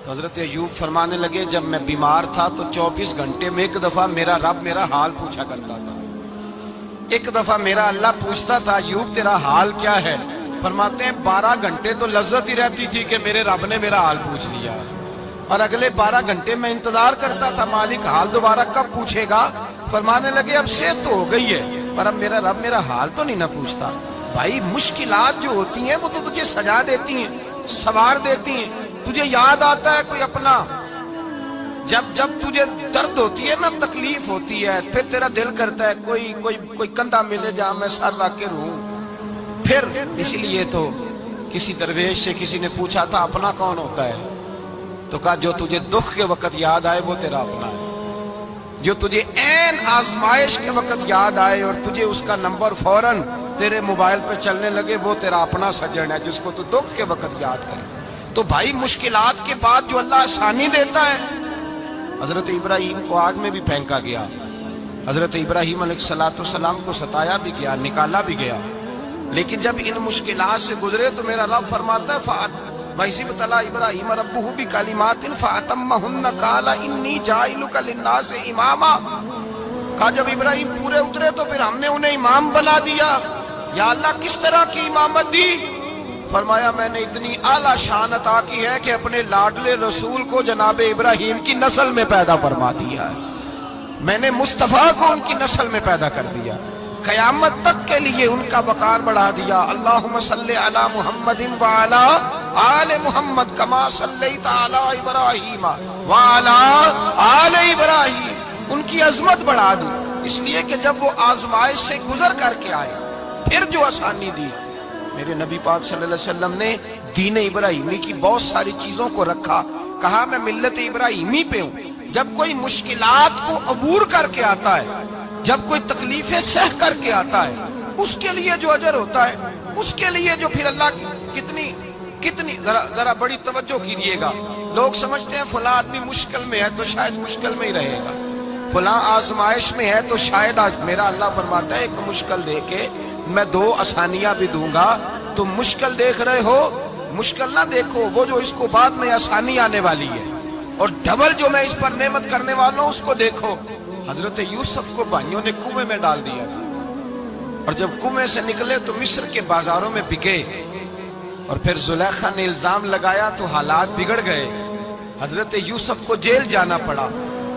تو حضرت ایوب فرمانے لگے جب میں بیمار تھا تو 24 گھنٹے میں ایک دفعہ میرا رب میرا حال پوچھا کرتا تھا. ایک دفعہ میرا اللہ پوچھتا تھا ایوب تیرا حال کیا ہے؟ فرماتے ہیں 12 گھنٹے تو لذت ہی رہتی تھی کہ میرے رب نے میرا حال پوچھ لیا، اور اگلے 12 گھنٹے میں انتظار کرتا تھا مالک حال دوبارہ کب پوچھے گا. فرمانے لگے اب صحت تو ہو گئی ہے پر اب میرا رب میرا حال تو نہیں نہ پوچھتا. بھائی مشکلات جو ہوتی ہیں وہ تو تجھے سجا دیتی ہیں، سوار دیتی ہیں. تجھے یاد آتا ہے کوئی اپنا، جب تجھے درد ہوتی ہے نا، تکلیف ہوتی ہے، پھر تیرا دل کرتا ہے کوئی کندھا ملے جہاں میں سر رکھ کے رہوں. پھر اسی لیے تو کسی درویش سے کسی نے پوچھا تھا اپنا کون ہوتا ہے؟ تو کہا جو تجھے دکھ کے وقت یاد آئے وہ تیرا اپنا ہے. جو تجھے عین آزمائش کے وقت یاد آئے اور تجھے اس کا نمبر فوراً تیرے موبائل پہ چلنے لگے وہ تیرا اپنا سجن ہے جس کو تو دکھ کے وقت یاد کرے. تو بھائی مشکلات کے بعد جو اللہ آسانی دیتا ہے. حضرت ابراہیم کو آگ میں بھی پھینکا گیا، حضرت ابراہیم علیہ السلام کو ستایا بھی گیا، نکالا بھی گیا، لیکن جب ان مشکلات سے گزرے تو میرا رب فرماتا ہے وَإِذِ ابْتَلَىٰ إِبْرَاهِيمَ رَبُّهُ بِكَلِمَاتٍ فَأَتَمَّهُنَّ قَالَ إِنِّي جَاعِلُكَ لِلنَّاسِ إِمَامًا. کہا جب ابراہیم پورے اترے تو پھر ہم نے انہیں امام بنا دیا. یا اللہ کس طرح کی امامت دی؟ فرمایا میں نے اتنی اعلیٰ شان عطا کی ہے کہ اپنے لاڈلے رسول کو جناب ابراہیم کی نسل میں پیدا فرما دیا ہے. میں نے مصطفیٰ کو ان کی نسل میں پیدا کر دیا، قیامت تک کے لیے ان کا وقار بڑھا دیا. اللہم صلی علی محمد وعلی آل محمد کما صلیت علی ابراہیم وعلی آل ابراہیم. ان کی عظمت بڑھا دی اس لیے کہ جب وہ آزمائش سے گزر کر کے آئے پھر جو آسانی دی. میرے نبی پاک صلی اللہ علیہ وسلم نے دین ابراہیمی کی بہت ساری چیزوں کو رکھا، کہا میں ملت ابراہیمی پہ ہوں. جب کوئی مشکلات کو عبور کر کے آتا ہے، جب کوئی تکلیفیں سہ کر کے آتا ہے، اس کے لیے جو اجر ہوتا ہے، اس کے لیے جو پھر اللہ کتنی ذرا بڑی توجہ کیجئے گا. لوگ سمجھتے ہیں فلاں آدمی مشکل میں ہے تو شاید مشکل میں ہی رہے گا، فلاں آزمائش میں ہے تو شاید میرا اللہ فرماتا ہے ایک مشکل دے کے میں 2 آسانیاں بھی دوں گا. تم مشکل دیکھ رہے ہو، مشکل نہ دیکھو، وہ جو اس کو بعد میں آسانی آنے والی ہے، اور ڈبل جو میں اس پر نعمت کرنے والا ہوں اس کو دیکھو. حضرت یوسف کو بھائیوں نے کنویں میں ڈال دیا تھا، اور جب کنویں سے نکلے تو مصر کے بازاروں میں بکے، اور پھر زلیخا نے الزام لگایا تو حالات بگڑ گئے. حضرت یوسف کو جیل جانا پڑا.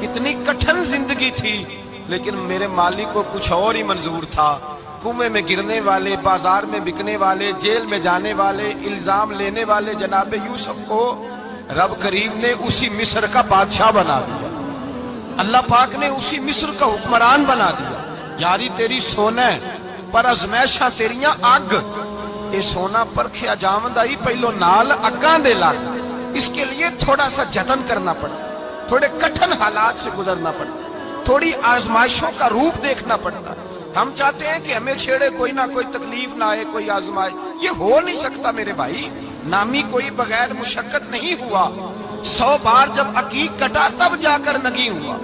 اتنی کٹھن زندگی تھی لیکن میرے مالک کو کچھ اور ہی منظور تھا. کنویں میں گرنے والے، بازار میں بکنے والے، جیل میں جانے والے، الزام لینے والے جناب یوسف کو رب کریم نے اسی مصر کا بادشاہ بنا دیا. اللہ پاک نے اسی مصر کا حکمران بنا دیا. یاری تیری سونا پر ازمیشاں تیریاں اگ، اے سونا پرکھیا جاوندائی پہلو نال اگاں دے لگ. اس کے لیے تھوڑا سا جتن کرنا پڑتا، تھوڑے کٹھن حالات سے گزرنا پڑتا، تھوڑی آزمائشوں کا روپ دیکھنا پڑتا. ہم چاہتے ہیں کہ ہمیں چھیڑے کوئی نہ کوئی تکلیف نہ آئے، کوئی آزمائش. یہ ہو نہیں سکتا میرے بھائی. نامی کوئی بغیر مشقت نہیں ہوا. 100 بار جب عقیق کٹا تب جا کر نگی ہوا.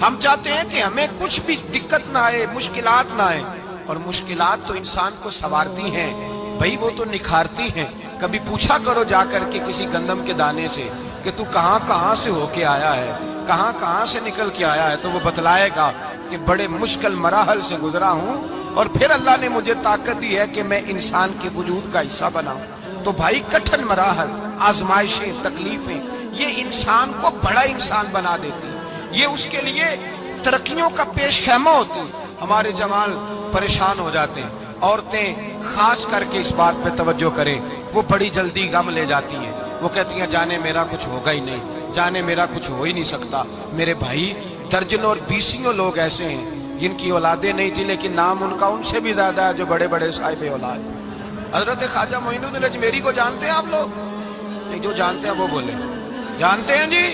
ہم چاہتے ہیں کہ ہمیں کچھ بھی دقت نہ آئے، مشکلات نہ آئے. اور مشکلات تو انسان کو سنوارتی ہیں بھائی، وہ تو نکھارتی ہیں. کبھی پوچھا کرو جا کر کے کسی گندم کے دانے سے کہ تو کہاں سے ہو کے آیا ہے، کہاں سے نکل کے آیا ہے، تو وہ بتلائے گا کہ بڑے مشکل مراحل سے گزرا ہوں اور پھر اللہ نے مجھے طاقت دی ہے کہ میں انسان کے وجود کا حصہ بناؤں. تو بھائی کٹھن مراحل، آزمائشیں، تکلیفیں یہ انسان کو بڑا انسان بنا دیتی ہیں. یہ اس کے لیے ترقیوں کا پیش خیمہ ہوتی ہے. ہمارے جوان پریشان ہو جاتے ہیں. عورتیں خاص کر کے اس بات پہ توجہ کریں، وہ بڑی جلدی غم لے جاتی ہیں. وہ کہتی ہیں جانے میرا کچھ ہوگا ہی نہیں، جانے میرا کچھ ہو ہی نہیں سکتا. میرے بھائی درجنوں اور بیسیوں لوگ ایسے ہیں جن کی اولادیں نہیں تھی لیکن نام ان کا ان سے بھی زیادہ ہے جو بڑے بڑے صاحب اولاد. حضرت خواجہ معین الدین اجمیری کو جانتے ہیں آپ لوگ؟ نہیں، جو جانتے ہیں وہ بولے. جانتے ہیں جی؟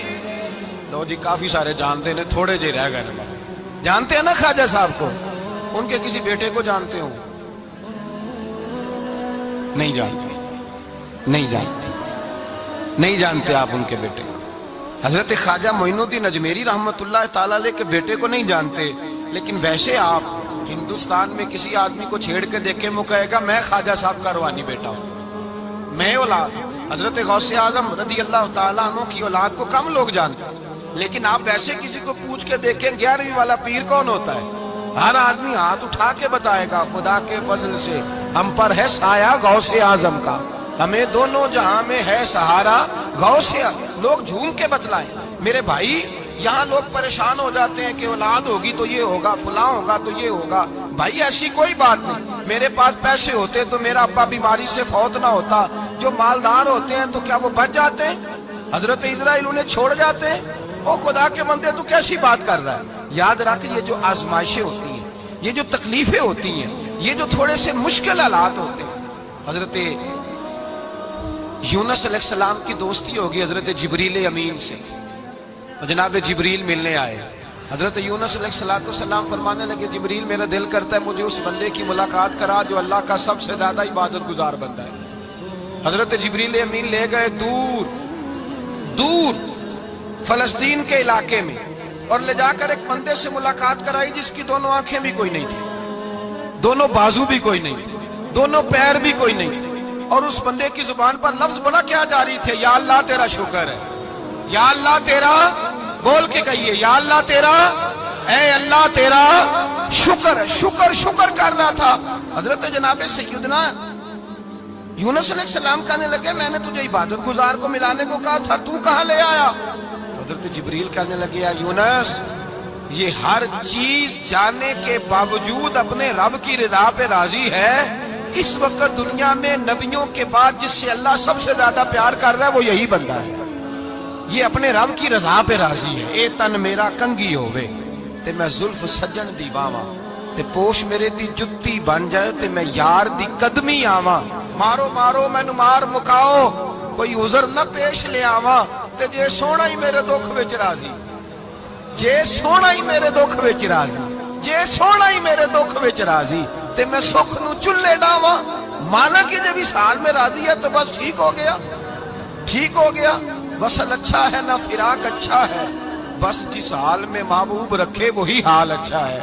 لو جی کافی سارے جانتے ہیں، تھوڑے جی رہ گئے. جانتے ہیں نا خواجہ صاحب کو؟ ان کے کسی بیٹے کو جانتے ہوں؟ نہیں جانتے، نہیں جانتے آپ ان کے بیٹے. حضرت خواجہ معین الدین اجمیری رحمت اللہ تعالیٰ علیہ کے بیٹے کو نہیں جانتے، لیکن ویسے آپ ہندوستان میں کسی آدمی کو چھیڑ کے دیکھیں وہ کہے گا میں خواجہ صاحب کا روحانی بیٹا ہوں، میں اولاد ہوں. حضرت غوث اعظم رضی اللہ تعالیٰ عنہ کی اولاد کو کم لوگ جانتے ہیں، لیکن آپ ویسے کسی کو پوچھ کے دیکھیں 11ویں والا پیر کون ہوتا ہے، ہر آدمی ہاتھ اٹھا کے بتائے گا خدا کے فضل سے ہم پر ہے سایہ غوث اعظم کا، ہمیں دونوں جہاں میں ہے سہارا غوث اعظم۔ لوگ جھوم کے بتلائیں۔ میرے بھائی یہاں لوگ پریشان ہو جاتے ہیں کہ اولاد ہوگی تو یہ ہوگا، فلاں ہوگا تو یہ ہوگا۔ بھائی ایسی کوئی بات نہیں، میرے پاس پیسے ہوتے تو میرا ابا بیماری سے فوت نہ ہوتا۔ جو مالدار ہوتے ہیں تو کیا وہ بچ جاتے ہیں؟ حضرت اسرائیل انہیں چھوڑ جاتے ہیں؟ او خدا کے بندے تو کیسی بات کر رہا ہے؟ یاد رکھ، یہ جو آزمائشیں ہوتی ہیں، یہ جو تکلیفیں ہوتی ہیں، یہ جو تھوڑے سے مشکل حالات ہوتے ہیں۔ حضرت یونس علیہ السلام کی دوستی ہوگی حضرت جبریل امین سے، جناب جبریل ملنے آئے۔ حضرت یونس علیہ السلام فرمانے لگے جبریل میرا دل کرتا ہے مجھے اس بندے کی ملاقات کرا جو اللہ کا سب سے زیادہ عبادت گزار بندہ ہے۔ حضرت جبریل امین لے گئے دور دور فلسطین کے علاقے میں، اور لے جا کر ایک بندے سے ملاقات کرائی جس کی دونوں آنکھیں بھی کوئی نہیں تھی، دونوں بازو بھی کوئی نہیں تھی، دونوں پیر بھی کوئی نہیں تھی، اور اس بندے کی زبان پر لفظ بڑا کیا جاری تھے، یا اللہ تیرا شکر ہے، یا اللہ تیرا، بول کے کہیے یا اللہ تیرا، اے اللہ تیرا شکر ہے، شکر شکر کر رہا تھا۔ حضرت جناب سیدنا یونس علیہ السلام کہنے لگے میں نے تجھے عبادت گزار کو ملانے کو کہا تھا، تو کہاں لے آیا؟ حضرت جبریل کہنے لگے یا یونس، یہ ہر چیز جانے کے باوجود اپنے رب کی رضا پہ راضی ہے۔ اس وقت دنیا میں نبیوں کے بعد جس سے اللہ سب سے زیادہ پیار کر رہا ہے وہ یہی بندہ ہے، یہ اپنے رب کی رضا پہ راضی ہے۔ اے تن میرا کنگی ہووے تے میں زلف سجن دی باواں، تے پوش میرے دی جتی بن جائے تے میں یار دی قدمی آواں، مارو مارو مینوں مار مکاؤ کوئی عذر نہ پیش لے آواں، تے جے سونا ہی میرے دکھ وچ راضی، جے سونا ہی میرے دکھ وچ راضی، جے سونا ہی میرے دکھ وچ راضی تے میں سکھ نو چلے ڈاواں۔ مانا کہ جب اس حال میں راضی ہے تو بس ٹھیک ہو گیا، ٹھیک ہو گیا۔ وصل اچھا ہے نہ فراق اچھا ہے، بس جس حال میں محبوب رکھے وہی حال اچھا ہے،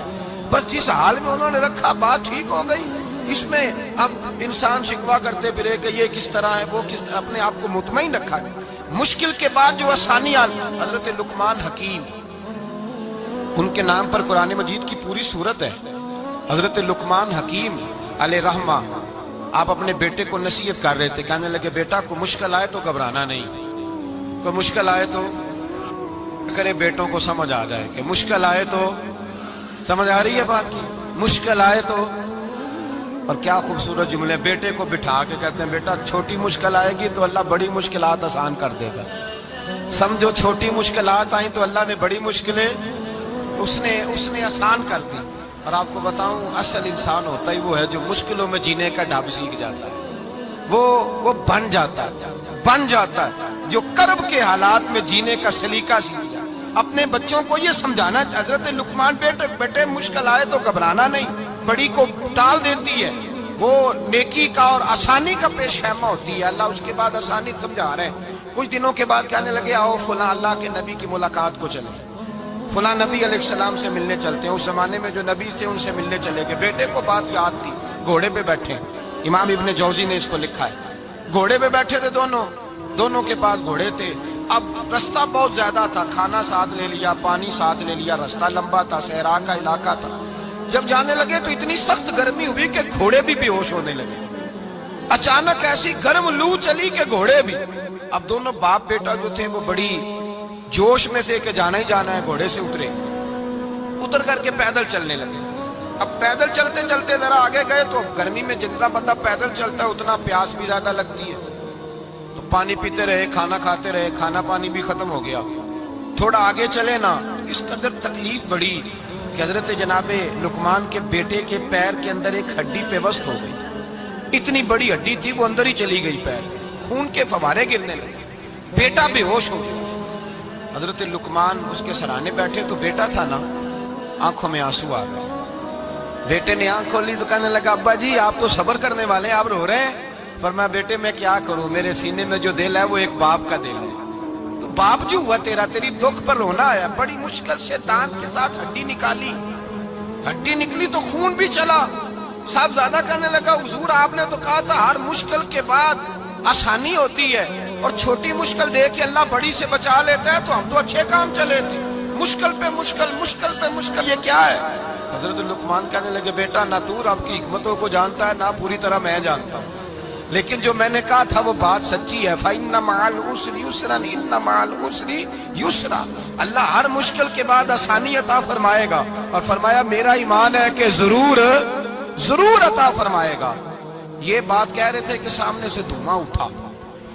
بس جس حال میں انہوں نے رکھا بات ٹھیک ہو گئی۔ اس میں اب انسان شکوہ کرتے پھرے کہ یہ کس طرح ہے وہ کس طرح، اپنے آپ کو مطمئن رکھا ہے۔ مشکل کے بعد جو آسانی آئی، حضرت لقمان حکیم، ان کے نام پر قرآن مجید کی پوری سورت ہے۔ حضرت لقمان حکیم علیہ رحمہ آپ اپنے بیٹے کو نصیحت کر رہے تھے، کہنے لگے بیٹا کو مشکل آئے تو گھبرانا نہیں، کوئی مشکل آئے تو کرے بیٹوں کو سمجھ آ جائے کہ مشکل آئے تو، سمجھ آ رہی ہے بات کی، مشکل آئے تو۔ اور کیا خوبصورت جملے، بیٹے کو بٹھا کے کہتے ہیں بیٹا چھوٹی مشکل آئے گی تو اللہ بڑی مشکلات آسان کر دے گا، سمجھو چھوٹی مشکلات آئیں تو اللہ نے بڑی مشکلیں اس نے آسان کر دی۔ اور آپ کو بتاؤں اصل انسان ہوتا ہی وہ ہے جو مشکلوں میں جینے کا ڈھب سیکھ جاتا ہے، وہ بن جاتا ہے جو کرب کے حالات میں جینے کا سلیقہ سیکھ جائے۔ اپنے بچوں کو یہ سمجھانا، حضرت لقمان بیٹے مشکل آئے تو گھبرانا نہیں، بڑی کو ٹال دیتی ہے، وہ نیکی کا اور آسانی کا پیش خیمہ ہوتی ہے، اللہ اس کے بعد آسانی سمجھا رہے ہیں۔ کچھ دنوں کے بعد کہنے لگے آؤ فلاں اللہ کے نبی کی ملاقات کو چلیں، فلاں نبی علیہ السلام سے ملنے چلتے ہیں۔ اس زمانے میں جو نبی تھے ان سے ملنے چلے گئے۔ بیٹے کو بات یاد تھی، گھوڑے پہ بیٹھے، امام ابن جوزی نے اس کو لکھا ہے، گھوڑے پہ بیٹھے تھے دونوں کے پاس گھوڑے تھے۔ اب رستہ بہت زیادہ تھا، کھانا ساتھ لے لیا، پانی ساتھ لے لیا، رستہ لمبا تھا، صحرا کا علاقہ تھا۔ جب جانے لگے تو اتنی سخت گرمی ہوئی کہ گھوڑے بھی بے ہوش ہونے لگے، اچانک ایسی گرم لو چلی کہ گھوڑے بھی۔ اب دونوں باپ بیٹا جو تھے وہ بڑی جوش میں تھے کہ جانا ہی جانا ہے، گھوڑے سے اتر کر کے پیدل چلنے لگے۔ اب پیدل چلتے چلتے ذرا آگے گئے تو گرمی میں جتنا بندہ پیدل چلتا ہے اتنا پیاس بھی زیادہ لگتی ہے، تو پانی پیتے رہے، کھانا کھاتے رہے، کھانا پانی بھی ختم ہو گیا۔ تھوڑا آگے چلے نا، اس قدر تکلیف بڑی کہ حضرت جناب لقمان کے بیٹے کے پیر کے اندر ایک ہڈی پیوست ہو گئی، اتنی بڑی ہڈی تھی وہ اندر ہی چلی گئی، پیر خون کے فوارے گرنے لگے، بیٹا بے ہوش ہو گیا۔ حضرت لقمان اس کے سرانے بیٹھے تو بیٹا تھا نا، آنکھوں میں آنسو آ گئے۔ بیٹے نے آنکھ کھولی تو کہنے لگا ابا جی آپ تو صبر کرنے والے ہیں، آپ رو رہے ہیں۔ فرمایا بیٹے میں کیا کروں، میرے سینے میں جو دل ہے وہ ایک باپ کا دل ہے، تو باپ جو ہوا تیری دکھ پر رونا آیا۔ بڑی مشکل سے دانت کے ساتھ ہڈی نکالی، ہڈی نکلی تو خون بھی چلا۔ صاحب زیادہ کہنے لگا حضور آپ نے تو کہا تھا ہر مشکل کے بعد آسانی ہوتی ہے اور چھوٹی مشکل دیکھ کے اللہ بڑی سے بچا لیتا ہے تو ہم تو اچھے کام چلے تھے، مشکل پہ مشکل، مشکل پہ مشکل، یہ کیا ہے؟ حضرت لقمان کہنے لگے بیٹا نہ تو رب کی حکمتوں کو جانتا ہے نہ پوری طرح میں جانتا ہوں، لیکن جو میں نے کہا تھا وہ بات سچی ہے۔ فَإِنَّ مَعَ الْعُسْرِ يُسْرًا إِنَّ مَعَ الْعُسْرِ يُسْرًا، اللہ ہر مشکل کے بعد آسانی عطا فرمائے گا، اور فرمایا میرا ایمان ہے کہ ضرور عطا فرمائے گا۔ یہ بات کہہ رہے تھے کہ سامنے سے دھواں اٹھا،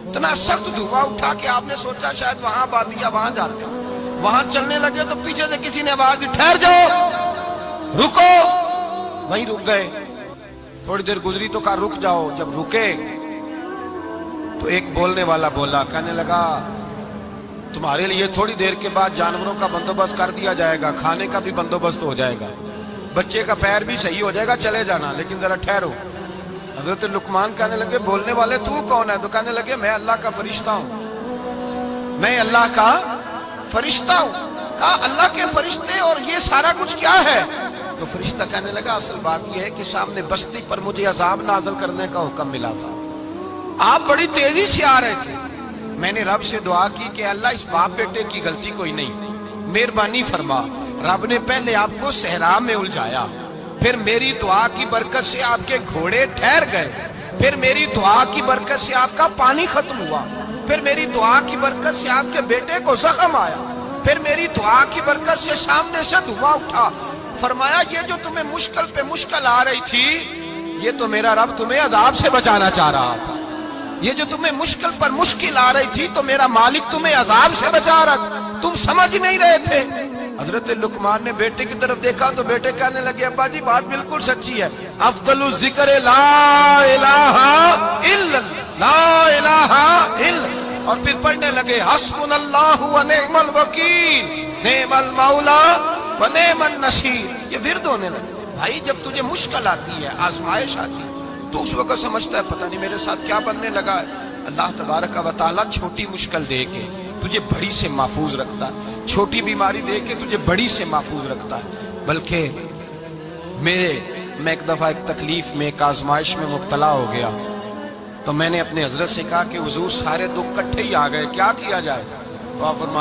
اتنا سخت دھواں اٹھا کہ آپ نے سوچا شاید وہاں بات یا وہاں جاتے ہیں۔ وہاں چلنے لگے تو پیچھے سے کسی نے آواز دی ٹھہر جاؤ، رکو، وہیں رک گئے۔ تھوڑی دیر گزری تو کہا رک جاؤ، جب رکے تو ایک بولنے والا بولا، کہنے لگا تمہارے لیے تھوڑی دیر کے بعد جانوروں کا بندوبست کر دیا جائے گا، کھانے کا بھی بندوبست ہو جائے گا، بچے کا پیر بھی صحیح ہو جائے گا، چلے جانا لیکن ذرا ٹھہرو۔ حضرت لقمان کہنے لگے بولنے والے تو کون ہے؟ تو کہنے لگے میں اللہ کا فرشتہ ہوں، میں اللہ کا فرشتہ ہوں۔ کہا اللہ کے فرشتے اور یہ سارا کچھ کیا ہے؟ تو فرشتہ کہنے لگا اصل بات یہ ہے کہ سامنے بستی پر مجھے عذاب نازل کرنے کا حکم ملا تھا، آپ بڑی تیزی سے آ رہے تھے، میں نے رب سے دعا کی کہ اللہ اس باپ بیٹے کی غلطی کوئی نہیں، مہربانی فرما۔ رب نے پہلے آپ کو صحرا میں الجھایا، پھر میری دعا کی برکت سے آپ کے گھوڑے ٹھہر گئے، پھر میری دعا کی برکت سے آپ کا پانی ختم ہوا، پھر میری دعا کی برکت سے آپ کے بیٹے کو زخم آیا، پھر میری دعا کی برکت سے سامنے سے دھواں اٹھا۔ فرمایا یہ جو تمہیں مشکل پہ مشکل آ رہی تھی، یہ تو میرا رب تمہیں عذاب سے بچانا چاہ رہا تھا، یہ جو تمہیں مشکل پر مشکل آ رہی تھی تو میرا مالک تمہیں عذاب سے بچا رہا تھا، تم سمجھ نہیں رہے تھے۔ حضرت لقمان نے بیٹے کی طرف دیکھا تو بیٹے کہنے لگے ابا جی بات بالکل سچی ہے، افضل الذکر لا الہ الا لا الہ الا، اور پھر پڑھنے لگے حسبنا اللہ و نعم الوکیل نعم المولا و نعم النصیر۔ یہ ورد ہونے لگے۔ بھائی جب تجھے مشکل آتی ہے، آزمائش آتی ہے، تو اس وقت سمجھتا ہے پتہ نہیں میرے ساتھ کیا بننے لگا ہے۔ اللہ تبارک و تعالیٰ چھوٹی مشکل دے کے تجھے بڑی سے محفوظ رکھتا ہے، چھوٹی بیماری دے کے تجھے بڑی سے محفوظ رکھتا ہے۔ بلکہ میں ایک دفعہ ایک تکلیف میں ایک آزمائش میں مبتلا ہو گیا تو میں نے اپنے حضرت سے کہا کہ حضور سارے دکھ کٹھے ہی آ گئے، کیا کیا جائے؟ تو آپ فرمایا